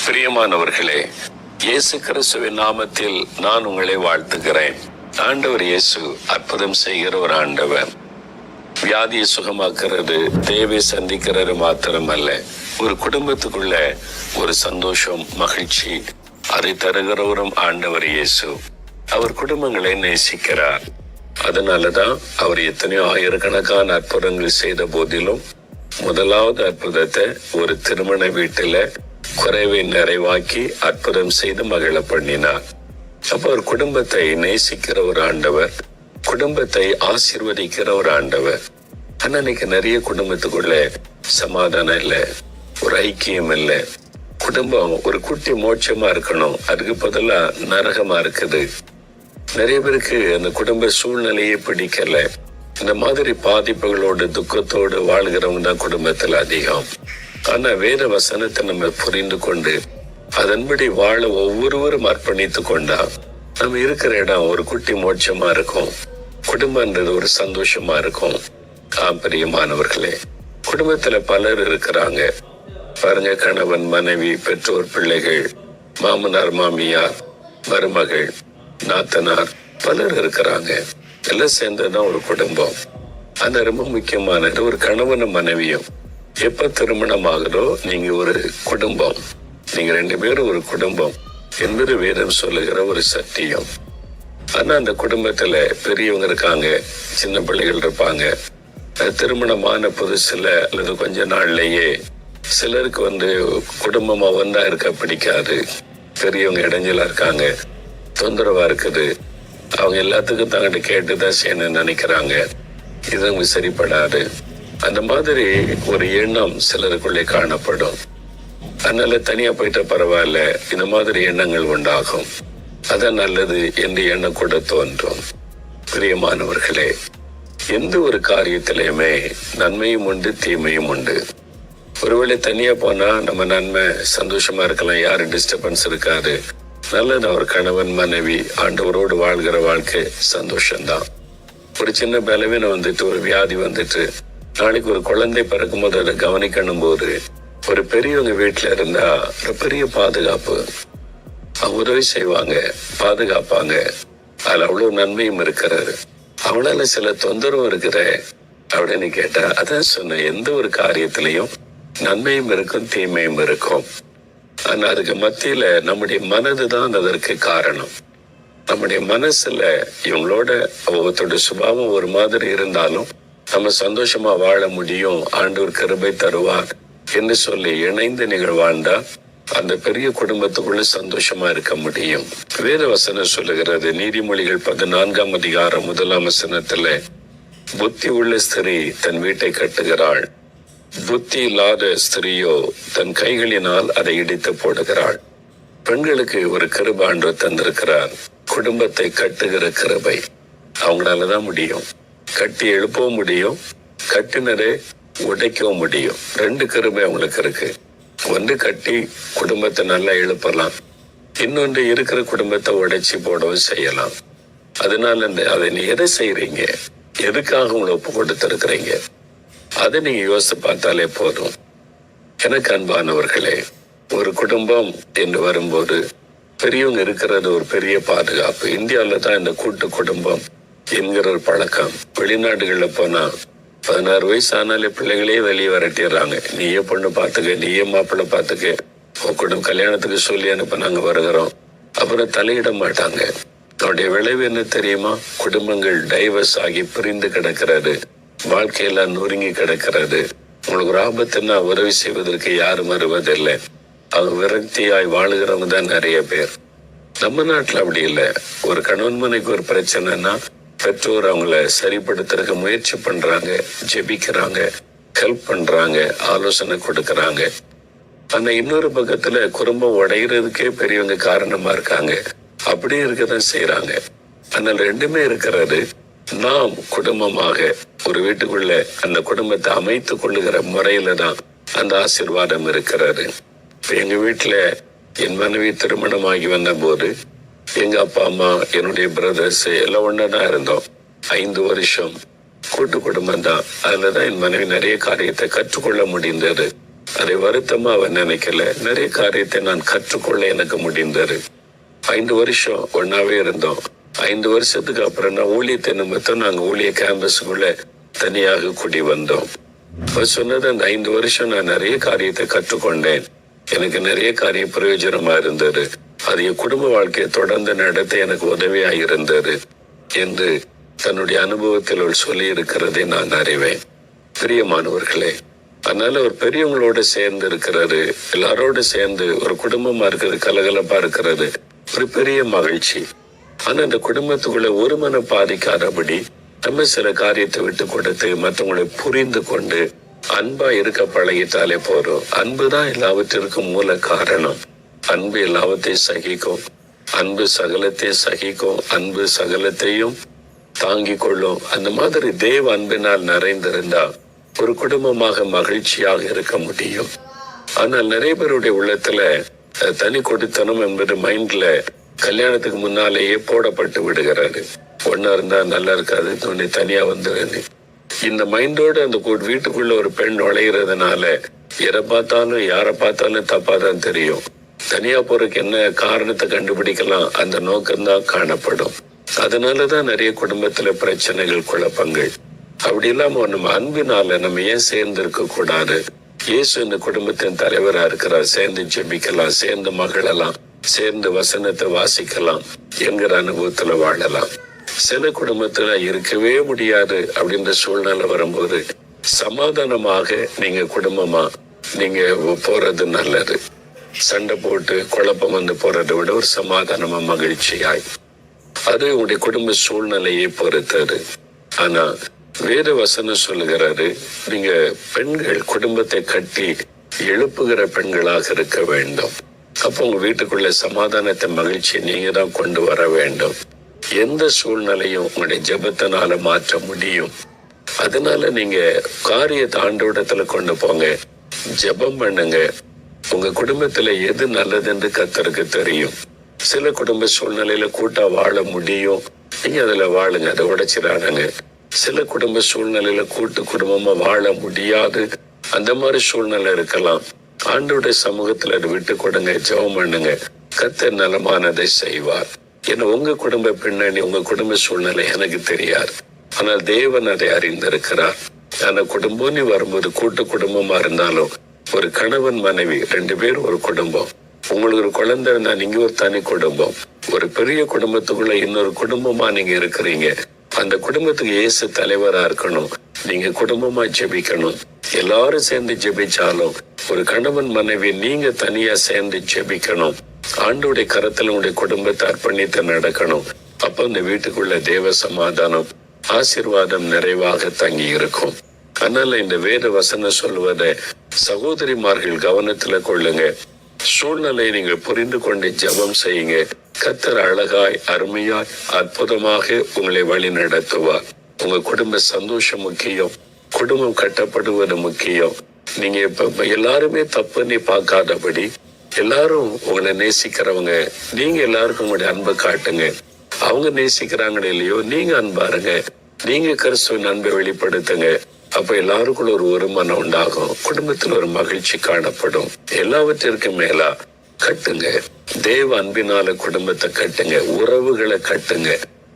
பிரியமானவர்களே, இயேசு கிறிஸ்துவின் நாமத்தில் நான் உங்களை வாழ்த்துகிறேன். ஆண்டவர் இயேசு அற்புதம் செய்கிற ஒரு ஆண்டவர். வியாதியை சுகமாக்குறது, தேவை சந்திக்கிறது மாத்திரமல்ல, ஒரு குடும்பத்துக்குள்ள ஒரு சந்தோஷம், மகிழ்ச்சி அதை தருகிறவரும் ஆண்டவர் இயேசு. அவர் குடும்பங்களை நேசிக்கிறார். அதனாலதான் அவர் எத்தனையோ ஆயிரக்கணக்கான அற்புதங்கள் செய்த போதிலும் முதலாவது அற்புதத்தை ஒரு திருமண வீட்டுல குறைவை நிறைவாக்கி அற்புதம் செய்து மகிழ பண்ணினார். அப்ப ஒரு குடும்பத்தை நேசிக்கிற ஒரு ஆண்டவர், குடும்பத்தை ஆசீர்வதிக்கிற ஒரு ஆண்டவர். ஆனா இன்னைக்கு நிறைய குடும்பத்துக்குள்ள சமாதானம் இல்லை, ஒரு ஐக்கியம் இல்லை. குடும்பம் ஒரு குட்டி மோட்சமா இருக்கணும், அதுக்கு பதிலா நரகமா இருக்குது. நிறைய பேருக்கு அந்த குடும்ப சூழ்நிலையே பிடிக்கல. இந்த மாதிரி பாதிப்புகளோடு துக்கத்தோடு வாழ்கிறவங்க தான் குடும்பத்துல அதிகம். ஆனா வேத வசனத்தை நம்ம புரிந்து கொண்டு அதன்படி வாழ ஒவ்வொருவரும் அர்ப்பணித்து கொண்டா நம்ம இருக்கிற இடம் ஒரு குட்டி மோட்சமா இருக்கும். குடும்பம்ன்றது ஒரு சந்தோஷமா இருக்கும். பிரியமானவர்களே, குடும்பத்துல பலர் இருக்கிறாங்க பாருங்க. கணவன், மனைவி, பெற்றோர், பிள்ளைகள், மாமனார், மாமியார், மருமகள், நாத்தனார், பலர் இருக்கிறாங்க. எல்லாம் சேர்ந்ததுதான் ஒரு குடும்பம். ஆனா ரொம்ப முக்கியமானது ஒரு கணவனும் மனைவியும் எப்ப திருமணம் ஆகுதோ நீங்க ஒரு குடும்பம், நீங்க ரெண்டு பேரும் ஒரு குடும்பம் என்பது வேதம் சொல்லுகிற ஒரு சத்தியம். ஆனா அந்த குடும்பத்துல பெரியவங்க இருக்காங்க, சின்ன பிள்ளைகள் இருப்பாங்க. திருமணமான புதுசுல அல்லது கொஞ்ச நாள்லயே சிலருக்கு குடும்பமா ஒன்றா இருக்க பிடிக்காது. பெரியவங்க இடைஞ்சலா இருக்காங்க, தொந்தரவா இருக்குது. அவங்க எல்லாத்துக்கும் தங்கிட்ட கேட்டுதான் செய்யணும்னு நினைக்கிறாங்க. இது சரிப்படாது. அந்த மாதிரி ஒரு எண்ணம் சிலருக்குள்ளே காணப்படும். அதனால தனியா போயிட்ட பரவாயில்ல, இந்த மாதிரி எண்ணங்கள் உண்டாகும். அதான் நல்லது என்று எண்ணம் கூட தோன்றும். பிரியமானவர்களே, எந்த ஒரு காரியத்திலையுமே நன்மையும் உண்டு, தீமையும் உண்டு. ஒருவேளை தனியா போனா நம்ம நன்மை, சந்தோஷமா இருக்கலாம், யாரும் டிஸ்டர்பன்ஸ் இருக்காது. நல்லது. ஒரு கணவன் மனைவி ஆண்டவரோடு வாழ்கிற வாழ்க்கை சந்தோஷம்தான். ஒரு சின்ன பலவீனம் ஒரு வியாதி நாளைக்கு ஒரு குழந்தை பிறக்கும் போது அதை கவனிக்கணும் போது ஒரு பெரியவங்க வீட்டுல இருந்தா ஒரு பெரிய பாதுகாப்பு. அவங்க உதவி செய்வாங்க, பாதுகாப்பாங்க. அதுல அவ்வளவு நன்மையும் இருக்கிறது. அவனால சில தொந்தரவும் இருக்கிற அப்படின்னு கேட்டா அதான் சொன்ன, எந்த ஒரு காரியத்திலையும் நன்மையும் இருக்கும், தீமையும் இருக்கும். ஆனா அதுக்கு மத்தியில நம்முடைய மனதுதான் அதற்கு காரணம். நம்முடைய மனசுல இவங்களோட ஒவ்வொருத்தோட சுபாவம் ஒரு மாதிரி இருந்தாலும் நம்ம சந்தோஷமா வாழ முடியும், ஆண்டவர் கிருபை தருவார் என்று சொல்லி இணைந்து நீங்கள் வாழ்ந்தா அந்த பெரிய குடும்பத்துக்குள்ள சந்தோஷமா இருக்க முடியும். வேத வசனம் சொல்லுகிறது, நீதிமொழிகள் 14ஆம் அதிகாரம் 1ஆம் வசனத்துல, புத்தி உள்ள ஸ்திரீ தன் வீட்டை கட்டுகிறாள், புத்தி இல்லாத ஸ்திரீயோ தன் கைகளினால் அதை இடித்து போடுகிறாள். பெண்களுக்கு ஒரு கிருபை ஆண்டவர் தந்திருக்கிறார், குடும்பத்தை கட்டுகிற கிருபை. அவங்களாலதான் முடியும். கட்டி எழுப்பவும் முடியும், கட்டினரை உடைக்கவும் முடியும். ரெண்டு கிருபை அவங்களுக்கு இருக்கு. ஒன்று கட்டி குடும்பத்தை நல்லா எழுப்பலாம், இன்னொன்று இருக்கிற குடும்பத்தை உடைச்சி போடவும் செய்யலாம். அதனால அதை நீ எதை செய்யறீங்க, எதுக்காக உங்களை ஒப்பு கொடுத்திருக்கிறீங்க, அதை நீங்க யோசித்து பார்த்தாலே போதும். எனக்கு அன்பானவர்களே, ஒரு குடும்பம் என்று வரும்போது பெரியவங்க இருக்கிறது ஒரு பெரிய பாதுகாப்பு. இந்தியாவில தான் இந்த கூட்டு குடும்பம் என்கிற ஒரு பழக்கம். வெளிநாடுகள்ல போனா 16 வயசு ஆனாலே பிள்ளைகளே வெளியே விரட்டிடுறாங்க. நீயே பொண்ணு பார்த்துக்க, நீயே மாப்பிள்ளை பார்த்துக்க, குடும்பம் கல்யாணத்துக்கு சொல்லி அனுப்ப நாங்க வருகிறோம். அப்புறம் தலையிட மாட்டாங்க. அவருடைய விளைவு என்ன தெரியுமா? குடும்பங்கள் டைவர்ஸ் ஆகி பிரிந்து கிடக்கிறது, வாழ்க்கையெல்லாம் நொறுங்கி கிடக்கிறது. உங்களுக்கு ஒரு ஆபத்துன்னா உதவி செய்வதற்கு யாரும் வருவதில்லை. அவங்க விரக்தியாய் வாழுகிறவங்க தான் நிறைய பேர். நம்ம நாட்டுல அப்படி இல்லை. ஒரு கணவன் மனைக்கு ஒரு பிரச்சனைனா பெற்றோர் அவங்கள சரிப்படுத்துறதுக்கு முயற்சி பண்றாங்க, ஜெபிக்கிறாங்க, ஹெல்ப் பண்றாங்க, ஆலோசனை கொடுக்கறாங்க. ஆனா இன்னொரு பக்கத்துல குடும்பம் உடைகிறதுக்கே பெரியவங்க காரணமா இருக்காங்க. அப்படியே இருக்கதான் செய்யறாங்க. அதனால ரெண்டுமே இருக்கிறது. நாம் குடும்பமாக ஒரு வீட்டுக்குள்ள அந்த குடும்பத்தை அமைத்து கொள்ளுகிற முறையில தான் அந்த ஆசீர்வாதம் இருக்கிறது. எங்க வீட்டுல என் மனைவி திருமணமாகி வந்த போது எங்க அப்பா அம்மா, என்னுடைய பிரதர்ஸ் எல்லாம் ஒன்னாதான் இருந்தோம். 5 வருஷம் கூட்டு குடும்பம் தான். அதுலதான் என் மனைவி நிறைய காரியத்தை கற்றுக்கொள்ள முடிந்தது. அதை வருத்தமா அவன் நினைக்கல. நிறைய காரியத்தை நான் கற்றுக்கொள்ள எனக்கு முடிந்தது. 5 வருஷம் ஒன்னாவே இருந்தோம். 5 வருஷத்துக்கு அப்புறம் நான் ஊழியத்தை நிமித்தம் நாங்க ஊழிய கேம்பஸுக்குள்ள தனியாக கூடி வந்தோம். அவர் சொன்னது, அந்த 5 வருஷம் நான் நிறைய காரியத்தை கற்றுக்கொண்டேன். எனக்கு நிறைய காரியம் பிரயோஜனமா இருந்தது. அது என் குடும்ப வாழ்க்கையை தொடர்ந்து நடத்த எனக்கு உதவியா இருந்தது என்று தன்னுடைய அனுபவத்தில் அவர் சொல்லி இருக்கிறதை நான் அறிவேன். பிரியமானவர்களே, அதனால ஒரு பெரியவங்களோட சேர்ந்து இருக்கிறது, எல்லாரோட சேர்ந்து ஒரு குடும்பமா இருக்கிறது, கலகலப்பா இருக்கிறது ஒரு பெரிய மகிழ்ச்சி. ஆனா அந்த குடும்பத்துக்குள்ள ஒரு மனம் பாதிக்காதபடி நம்ம சில காரியத்தை விட்டு கொடுத்து மற்றவங்களை புரிந்து கொண்டு அன்பா இருக்க பழகிட்டாலே போறோம். அன்புதான் எல்லாவற்றிற்கும் மூல காரணம். அன்பு எல்லாவற்றையும் சகிக்கும், அன்பு சகலத்தையும் சகிக்கும், அன்பு சகலத்தையும் தாங்கிக் கொள்ளும். அந்த மாதிரி தேவ அன்பினால் நிறைந்திருந்தா ஒரு குடும்பமாக மகிழ்ச்சியாக இருக்க முடியும். ஆனால் நிறைய பேருடைய உள்ளத்துல தனி கொடுத்தனம் என்பது மைண்ட்ல கல்யாணத்துக்கு முன்னாலேயே போடப்பட்டு விடுகிறாரு. ஒன்னா இருந்தா நல்லா இருக்காது, துணி தனியா வந்துருன்னு. இந்த மைண்டோட அந்த வீட்டுக்குள்ள ஒரு பெண் நுழைகிறதுனால எதை பார்த்தாலும் யாரை பார்த்தாலும் தப்பாதான் தெரியும். தனியா போறதுக்கு என்ன காரணத்தை கண்டுபிடிக்கலாம், அந்த நோக்கம்தான் காணப்படும். அதனாலதான் நிறைய குடும்பத்துல பிரச்சனைகள், குழப்பங்கள். அப்படி இல்லாம நம்ம அன்பினால நம்ம ஏன் சேர்ந்து இருக்க கூடாது? இயேசு இந்த குடும்பத்தின் தலைவரா இருக்கிறார். சேர்ந்து ஜெபிக்கலாம், சேர்ந்து மகிழலாம், சேர்ந்து வசனத்தை வாசிக்கலாம் என்கிற அனுபவத்துல வாழலாம். சில குடும்பத்துல இருக்கவே முடியாது அப்படின்ற சூழ்நிலை வரும்போது சமாதானமாக நீங்க குடும்பமா நீங்க போறது நல்லது. சண்டை போட்டு குழப்பம் வந்து போறதை விட ஒரு சமாதானமா மகிழ்ச்சியாய், அது உங்களுடைய குடும்ப சூழ்நிலையை பொறுத்தது. ஆனா வேத வசனம் சொல்லுகிறாரு, நீங்க பெண்கள் குடும்பத்தை கட்டி எழுப்புகிற பெண்களாக இருக்க வேண்டும். அப்போ உங்க வீட்டுக்குள்ள சமாதானத்தை, மகிழ்ச்சி நீங்க தான் கொண்டு வர வேண்டும். எந்த சூழ்நிலையும் உங்களுடைய ஜெபத்தினால மாற்ற முடியும். அதனால நீங்க காரியத்தை ஆண்டவரிடத்துல கொண்டு போங்க, ஜெபம் பண்ணுங்க. உங்க குடும்பத்துல எது நல்லது என்று கர்த்தருக்கு தெரியும். சில குடும்ப சூழ்நிலையில கூட்டா வாழ முடியும், நீங்க அதுல வாழுங்க, அதை உடைச்சிடானுங்க. சில குடும்ப சூழ்நிலையில கூட்டு குடும்பமா வாழ முடியாது, அந்த மாதிரி சூழ்நிலை இருக்கலாம். ஆண்டவருடைய சமூகத்துல அதை விட்டு கொடுங்க, ஜெபம் பண்ணுங்க, கர்த்தர் நலமானதை செய்வார். ஏன்னா உங்க குடும்ப பின்னணி, உங்க குடும்ப சூழ்நிலை எனக்கு தெரியாது, ஆனால் தேவன் அதை அறிந்திருக்கிறார். ஆனா குடும்பம்னு வரும்போது கூட்டு குடும்பமா இருந்தாலும் ஒரு கணவன் மனைவி 2 பேர் ஒரு குடும்பம். உங்களுக்கு ஒரு குழந்தை இருந்தா நீங்க ஒரு தனி குடும்பம். ஒரு பெரிய குடும்பத்துக்குள்ள இன்னொரு குடும்பமா நீங்க இருக்கிறீங்க. அந்த குடும்பத்துக்கு இயேசு தலைவரா இருக்கணும். நீங்க குடும்பமா ஜெபிக்கணும். எல்லாரும் சேர்ந்து ஜெபிச்சாலும் ஒரு கணவன் மனைவி நீங்க தனியா சேர்ந்து ஜெபிக்கணும். ஆண்டோடைய கரத்துல உங்களுடைய குடும்பத்தை அர்ப்பணித்து நடக்கணும். அப்ப இந்த வீட்டுக்குள்ள தேவ சமாதானம், ஆசீர்வாதம் நிறைவாக தங்கி இருக்கும். அதனால இந்த வேத வசனம் சொல்வதை சகோதரிமார்கள் கவனத்துல கொள்ளுங்க. சூழ்நிலை நீங்கள் புரிந்து கொண்டு ஜெபம் செய்யுங்க. கர்த்தர் அழகாய், அருமையாய், அற்புதமாக உங்களை வழி நடத்துவார். உங்க குடும்ப சந்தோஷம் முக்கியம், குடும்பம் கட்டப்படுவது முக்கியம். நீங்க இப்ப எல்லாருமே தப்புன்னு பார்க்காதபடி, எல்லாரும் உங்களை நேசிக்கிறவங்க, நீங்க எல்லாருக்கும் உங்களுடைய அன்பை காட்டுங்க. அவங்க நேசிக்கிறாங்களே இல்லையோ, நீங்க அன்பாருங்க, நீங்க கிறிஸ்துவின் அன்பை வெளிப்படுத்துங்க. அப்ப எல்லாருக்குள்ள ஒரு ஒருமனம் உண்டாகும், குடும்பத்தில் ஒரு மகிழ்ச்சி காணப்படும். எல்லாவற்றிற்கும் மேலா கட்டுங்க, தேவ அன்பினால குடும்பத்தை கட்டுங்க, உறவுகளை கட்டுங்க.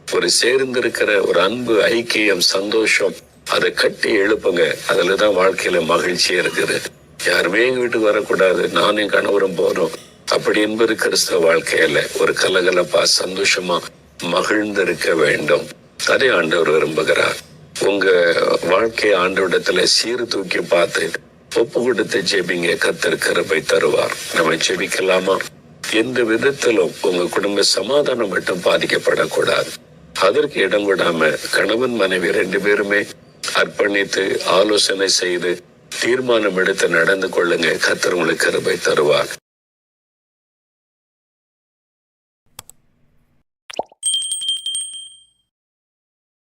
ஒரு சேர்ந்திருக்கிற ஒரு அன்பு, ஐக்கியம், சந்தோஷம், அதை கட்டி எழுப்புங்க. அதுலதான் வாழ்க்கையில மகிழ்ச்சி இருக்குது. யாருமே எங்க வீட்டுக்கு வரக்கூடாது, நானும் கணவரும் போறோம் அப்படி என்பது கிறிஸ்தவ வாழ்க்கையில. ஒரு கலகலப்பா சந்தோஷமா மகிழ்ந்திருக்க வேண்டும். அதை ஆண்டவர் விரும்புகிறார். உங்க வாழ்க்கையை ஆண்டவரிடத்துல சீர்தூக்கி பார்த்து ஒப்பு கொடுத்து ஜெபிங்க, கர்த்தர் கிருபை தருவார். நம்ம ஜெபிக்கலாமா? எந்த விதத்திலும் உங்க குடும்ப சமாதானம் மட்டும் பாதிக்கப்படக்கூடாது. அதற்கு இடம் கொடாம கணவன் மனைவி 2 பேருமே அர்ப்பணித்து ஆலோசனை செய்து தீர்மானம் எடுத்து நடந்து கொள்ளுங்க. கர்த்தர் உங்களுக்கு கிருபை தருவார்.